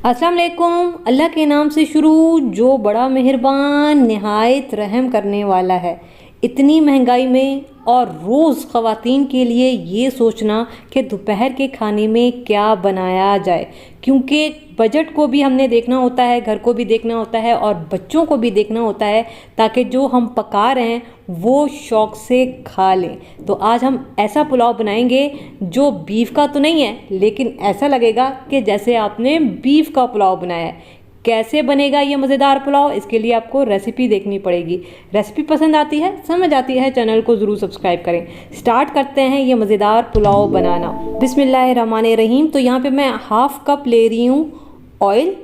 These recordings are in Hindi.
अस्सलाम वालेकुम। अल्लाह के नाम से शुरू जो बड़ा मेहरबान निहायत रहम करने वाला है। इतनी महंगाई में और रोज़ ख़वातीन के लिए ये सोचना कि दोपहर के खाने में क्या बनाया जाए, क्योंकि बजट को भी हमने देखना होता है, घर को भी देखना होता है और बच्चों को भी देखना होता है, ताकि जो हम पका रहे हैं वो शौक़ से खा लें। तो आज हम ऐसा पुलाव बनाएंगे जो बीफ का तो नहीं है, लेकिन ऐसा लगेगा कि जैसे आपने बीफ का पुलाव बनाया है। कैसे बनेगा ये मज़ेदार पुलाव, इसके लिए आपको रेसिपी देखनी पड़ेगी। रेसिपी पसंद आती है, समझ आती है, चैनल को ज़रूर सब्सक्राइब करें। स्टार्ट करते हैं ये मज़ेदार पुलाव बनाना। बिस्मिल्लाहिर्रहमानिर्रहीम। तो यहाँ पे मैं हाफ़ कप ले रही हूँ ऑयल।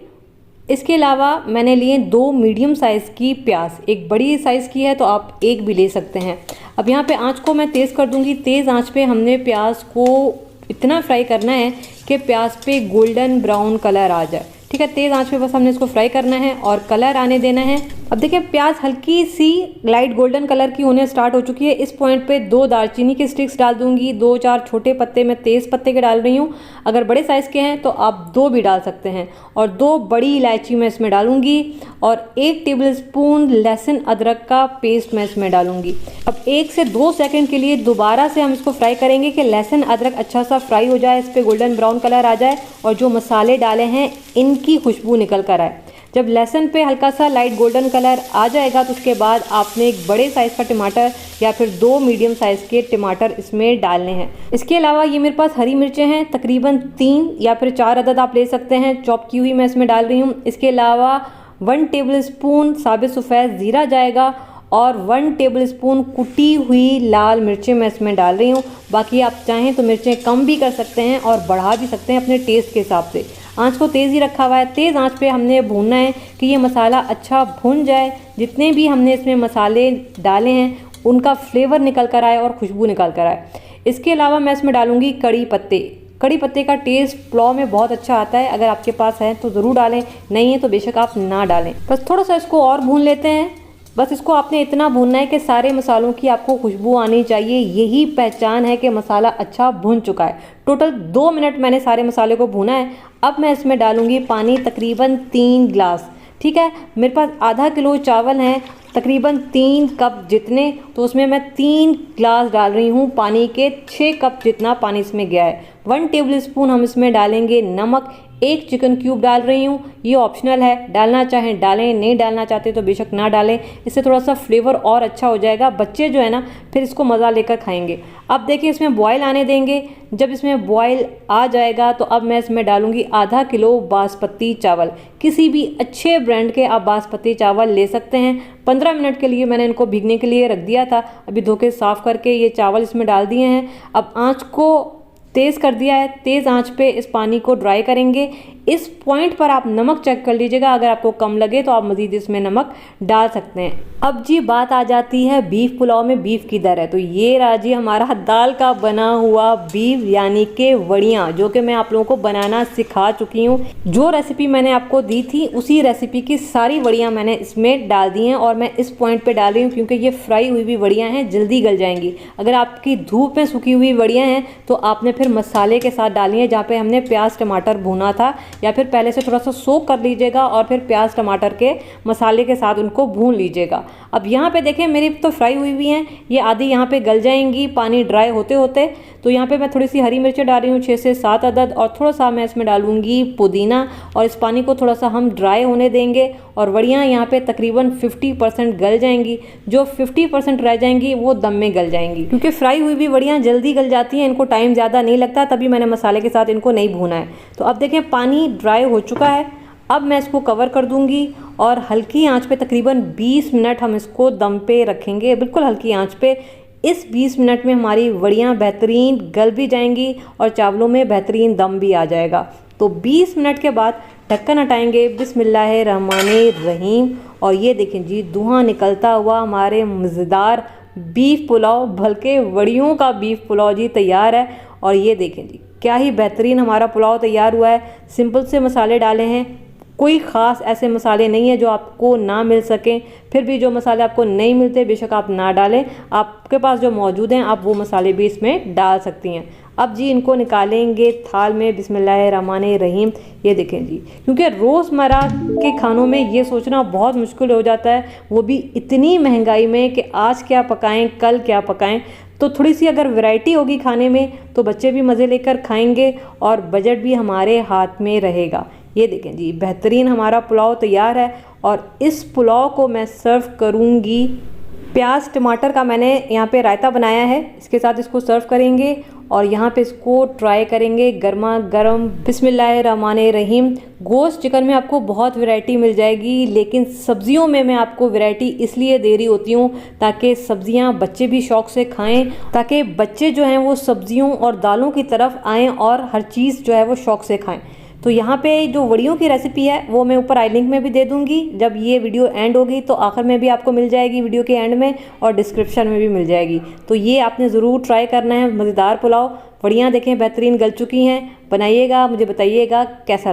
इसके अलावा मैंने लिए 2 मीडियम साइज़ की प्याज, एक बड़ी साइज़ की है तो आप एक भी ले सकते हैं। अब यहाँ पे आँच को मैं तेज़ कर दूँगी। तेज़ आँच पे हमने प्याज को इतना फ्राई करना है कि प्याज पे गोल्डन ब्राउन कलर आ जाए। ठीक है, तेज़ आंच पे बस हमने इसको फ्राई करना है और कलर आने देना है। अब देखिए प्याज हल्की सी लाइट गोल्डन कलर की होने स्टार्ट हो चुकी है। इस पॉइंट पे 2 दालचीनी के स्टिक्स डाल दूंगी, 2-4 छोटे पत्ते मैं तेज़ पत्ते के डाल रही हूँ। अगर बड़े साइज़ के हैं तो आप 2 भी डाल सकते हैं। और 2 बड़ी इलायची मैं इसमें डालूंगी और 1 टेबलस्पून लहसुन अदरक का पेस्ट मैं इसमें डालूंगी। अब 1 से 2 सेकंड के लिए दोबारा से हम इसको फ्राई करेंगे कि लहसुन अदरक अच्छा सा फ्राई हो जाए, इस पर गोल्डन ब्राउन कलर आ जाए और जो मसाले डाले हैं इनकी खुशबू निकल कर आए। जब लहसुन पे हल्का सा लाइट गोल्डन कलर आ जाएगा तो उसके बाद आपने एक बड़े साइज़ का टमाटर या फिर 2 मीडियम साइज़ के टमाटर इसमें डालने हैं। इसके अलावा ये मेरे पास हरी मिर्चें हैं, तकरीबन 3 या फिर 4 अदद आप ले सकते हैं, चॉप की हुई मैं इसमें डाल रही हूँ। इसके अलावा 1 टेबलस्पून साबित सफ़ेद ज़ीरा जाएगा और 1 टेबलस्पून कुटी हुई लाल मिर्चें मैं इसमें डाल रही हूँ। बाकी आप चाहें तो मिर्चें कम भी कर सकते हैं और बढ़ा भी सकते हैं अपने टेस्ट के हिसाब से। आंच को तेज़ ही रखा हुआ है। तेज़ आंच पे हमने भूनना है कि ये मसाला अच्छा भुन जाए। जितने भी हमने इसमें मसाले डाले हैं उनका फ्लेवर निकल कर आए और खुशबू निकल कर आए। इसके अलावा मैं इसमें डालूँगी कड़ी पत्ते। कड़ी पत्ते का टेस्ट पुलाव में बहुत अच्छा आता है, अगर आपके पास है तो ज़रूर डालें, नहीं है तो बेशक आप ना डालें। बस थोड़ा सा इसको और भून लेते हैं। बस इसको आपने इतना भूनना है कि सारे मसालों की आपको खुशबू आनी चाहिए। यही पहचान है कि मसाला अच्छा भुन चुका है। टोटल 2 मिनट मैंने सारे मसाले को भूना है। अब मैं इसमें डालूंगी पानी, तकरीबन 3 गिलास। ठीक है, मेरे पास आधा किलो चावल हैं, तकरीबन 3 कप जितने, तो उसमें मैं 3 गिलास डाल रही हूँ पानी के। 6 कप जितना पानी इसमें गया है। 1 टेबलस्पून हम इसमें डालेंगे नमक। 1 चिकन क्यूब डाल रही हूँ, ये ऑप्शनल है, डालना चाहें डालें, नहीं डालना चाहते तो बेशक ना डालें। इससे थोड़ा सा फ्लेवर और अच्छा हो जाएगा। बच्चे जो है ना फिर इसको मज़ा लेकर खाएंगे। अब देखिए इसमें बॉयल आने देंगे। जब इसमें बॉयल आ जाएगा तो अब मैं इसमें डालूंगी आधा किलो बासमती चावल। किसी भी अच्छे ब्रांड के आप बासमती चावल ले सकते हैं। 15 मिनट के लिए मैंने इनको भीगने के लिए रख दिया था। अभी धो के साफ़ करके ये चावल इसमें डाल दिए हैं। अब आँच को तेज़ कर दिया है। तेज़ आंच पे इस पानी को ड्राई करेंगे। इस पॉइंट पर आप नमक चेक कर लीजिएगा, अगर आपको कम लगे तो आप मज़ीद इसमें नमक डाल सकते हैं। अब जी बात आ जाती है बीफ पुलाव में बीफ किधर है। तो ये रहा जी हमारा दाल का बना हुआ बीफ, यानी कि वड़ियाँ, जो कि मैं आप लोगों को बनाना सिखा चुकी हूँ। जो रेसिपी मैंने आपको दी थी उसी रेसिपी की सारी वड़ियाँ मैंने इसमें डाल दी हैं और मैं इस पॉइंट पर डाल रही हूँ क्योंकि ये फ्राई हुई हुई वड़ियाँ हैं, जल्दी गल जाएंगी। अगर आपकी धूप में सूखी हुई वड़ियाँ हैं तो आपने फिर मसाले के साथ डालनी है, जहाँ पे हमने प्याज टमाटर भूना था, या फिर पहले से थोड़ा सा सोक कर लीजिएगा और फिर प्याज टमाटर के मसाले के साथ उनको भून लीजिएगा। अब यहाँ पे देखें मेरी तो फ्राई हुई हुई हैं, ये आधी यहाँ पे गल जाएंगी पानी ड्राई होते होते। तो यहाँ पे मैं थोड़ी सी हरी मिर्चें डाल रही हूँ, 6 से 7 अदद, और थोड़ा सा मैं इसमें डालूंगी पुदीना। और इस पानी को थोड़ा सा हम ड्राई होने देंगे और वड़ियाँ यहाँ पे तकरीबन 50% गल जाएंगी। जो 50% रह जाएंगी वो दम में गल जाएंगी, क्योंकि फ्राई हुई भी वड़ियाँ जल्दी गल जाती हैं, इनको टाइम ज़्यादा नहीं लगता, तभी मैंने मसाले के साथ इनको नहीं भूना है। तो अब देखें पानी ड्राई हो चुका है। अब मैं इसको कवर कर दूंगी और हल्की आंच पे तकरीबन 20 मिनट हम इसको दम पे रखेंगे, बिल्कुल हल्की आंच पे। इस 20 मिनट में हमारी वड़ियाँ बेहतरीन गल भी जाएंगी और चावलों में बेहतरीन दम भी आ जाएगा। तो 20 मिनट के बाद ढक्कन हटाएंगे। बिस्मिल्लाहिर्रहमानिर्रहीम। और ये देखें जी धुआं निकलता हुआ हमारे मज़ेदार बीफ पुलाव, बल्कि वड़ियों का बीफ पुलाव जी तैयार है। और ये देखें जी क्या ही बेहतरीन हमारा पुलाव तैयार हुआ है। सिंपल से मसाले डाले हैं, कोई ख़ास ऐसे मसाले नहीं है जो आपको ना मिल सकें। फिर भी जो मसाले आपको नहीं मिलते बेशक आप ना डालें, आपके पास जो मौजूद हैं आप वो मसाले भी इसमें डाल सकती हैं। अब जी इनको निकालेंगे थाल में, बिस्मिल्लाहिर्रहमानिर्रहीम। ये देखें जी, क्योंकि रोज़मर्रा के खानों में ये सोचना बहुत मुश्किल हो जाता है, वो भी इतनी महंगाई में कि आज क्या पकाएं, कल क्या पकाएं। तो थोड़ी सी अगर वैरायटी होगी खाने में तो बच्चे भी मज़े लेकर खाएंगे और बजट भी हमारे हाथ में रहेगा। ये देखें जी, बेहतरीन हमारा पुलाव तैयार है और इस पुलाव को मैं सर्व करूँगी। प्याज टमाटर का मैंने यहाँ पे रायता बनाया है, इसके साथ इसको सर्व करेंगे और यहाँ पे इसको ट्राई करेंगे गर्मा गर्म। बिस्मिल्लाहिर्रहमानिर्रहीम। गोश्त चिकन में आपको बहुत वैरायटी मिल जाएगी, लेकिन सब्जियों में मैं आपको वैरायटी इसलिए दे रही होती हूँ ताकि सब्जियाँ बच्चे भी शौक़ से खाएं, ताकि बच्चे जो हैं वो सब्जियों और दालों की तरफ आएँ और हर चीज़ जो है वो शौक़ से खाएँ। तो यहाँ पे जो वड़ियों की रेसिपी है वो मैं ऊपर आई लिंक में भी दे दूँगी। जब ये वीडियो एंड होगी तो आखिर में भी आपको मिल जाएगी वीडियो के एंड में, और डिस्क्रिप्शन में भी मिल जाएगी। तो ये आपने ज़रूर ट्राई करना है, मज़ेदार पुलाव। वड़ियाँ देखें बेहतरीन गल चुकी हैं, बनाइएगा, मुझे बताइएगा कैसा